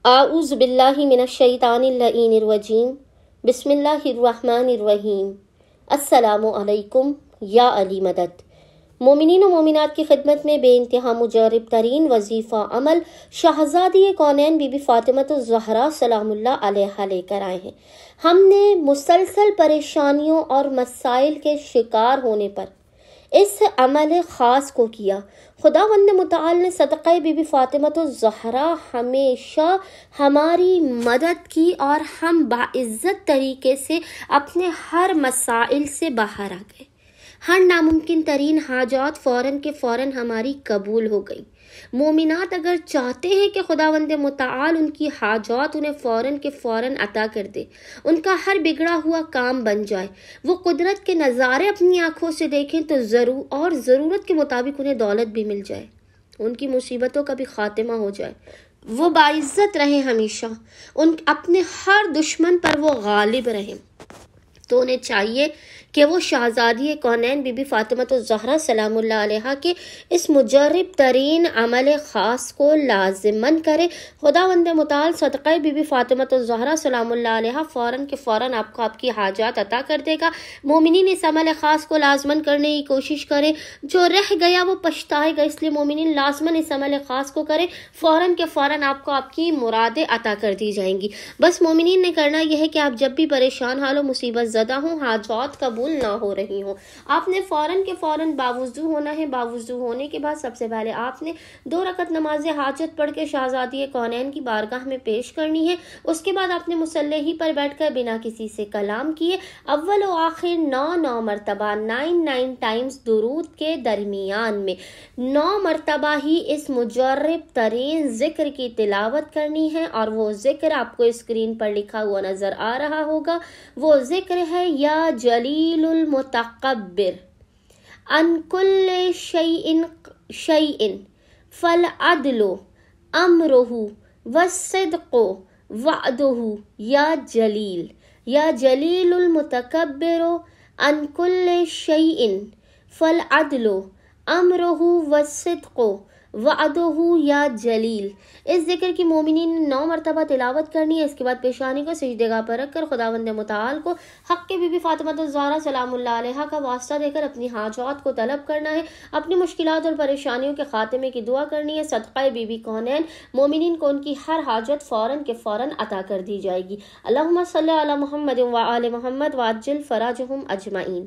اعوذ باللہ من الشیطان اللعین الرجیم بسم اللہ الرحمن الرحیم السلام علیکم یا علی مدد۔ مومنین و مومنات کی خدمت میں بے انتہا مجرب ترین وظیفہ عمل شہزادی کونین بی بی فاطمہ الزہرا سلام اللہ علیہا لے کر آئے ہیں۔ ہم نے مسلسل پریشانیوں اور مسائل کے شکار ہونے پر اس عمل خاص کو کیا۔ خداوند متعال نے صدقہ بی بی فاطمہ الزہرا ہمیشہ ہماری مدد کی اور ہم باعزت طریقے سے اپنے ہر مسائل سے باہر آ گئے۔ ہر ناممکن ترین حاجات فوراً کے فوراً ہماری قبول ہو گئی۔ مومنات اگر چاہتے ہیں کہ خداوند متعال ان کی حاجات انہیں فوراً کے فوراً عطا کر دے، ان کا ہر بگڑا ہوا کام بن جائے، وہ قدرت کے نظارے اپنی آنکھوں سے دیکھیں تو ضرورت کے مطابق انہیں دولت بھی مل جائے، ان کی مصیبتوں کا بھی خاتمہ ہو جائے، وہ باعزت رہیں ہمیشہ، اپنے ہر دشمن پر وہ غالب رہیں، تو انہیں چاہیے کہ وہ شہزادی کونین بی بی فاطمہ الزہرا سلام اللہ علیہا کے اس مجرب ترین عمل خاص کو لازماً کرے۔ خداوند متعال صدقہ بی بی فاطمہ الزہرا سلام اللہ علیہا فوراً کے فوراً آپ کو آپ کی حاجات عطا کر دے گا۔ مومنین اس عمل خاص کو لازماً کرنے کی کوشش کریں، جو رہ گیا وہ پچھتائے گا، اس لیے مومنین لازماً اس عمل خاص کو کریں، فوراً کے فوراً آپ کو آپ کی مرادیں عطا کر دی جائیں گی۔ بس مومنین نے کرنا یہ ہے کہ آپ جب بھی پریشان حال و مصیبت زدہ ہوں، حاجات قبول نہ ہو رہی ہوں، آپ نے فوراً کے فوراً باوضو ہونا ہے۔ باوضو ہونے کے بعد سب سے پہلے آپ نے 2 رکعت نماز حاجت پڑھ کے شہزادی کونین کی بارگاہ میں پیش کرنی ہے۔ اس کے بعد آپ نے مصلی ہی پر بیٹھ کر بنا کسی سے کلام کیے اول و آخر 9 مرتبہ 9 ٹائمز درود کے درمیان میں 9 مرتبہ ہی اس مجرب ترین ذکر کی تلاوت کرنی ہے، اور وہ ذکر آپ کو اسکرین پر لکھا ہوا نظر آ رہا ہوگا۔ وہ ذکر ہے یا جلیل المتکبر ان کل شیء فالعدل امرہ والصدق وعدہ یا جلیل المتکبر ان کل شیء فالعدل امرہ والصدق وعدہ یا جلیل۔ اس ذکر کی مومنین نے 9 مرتبہ تلاوت کرنی ہے۔ اس کے بعد پیشانی کو سجدے گاہ پر رکھ کر خداوند متعال کو حق کے بی بی فاطمہ الزہرا سلام اللہ علیہا کا واسطہ دے کر اپنی حاجات کو طلب کرنا ہے، اپنی مشکلات اور پریشانیوں کے خاتمے کی دعا کرنی ہے۔ صدقہ بی بی کونین مومنین کو ان کی ہر حاجت فوراً کے فوراً عطا کر دی جائے گی۔ اللہم صلی علی محمد و آل محمد وعجل فرجہم اجمعین۔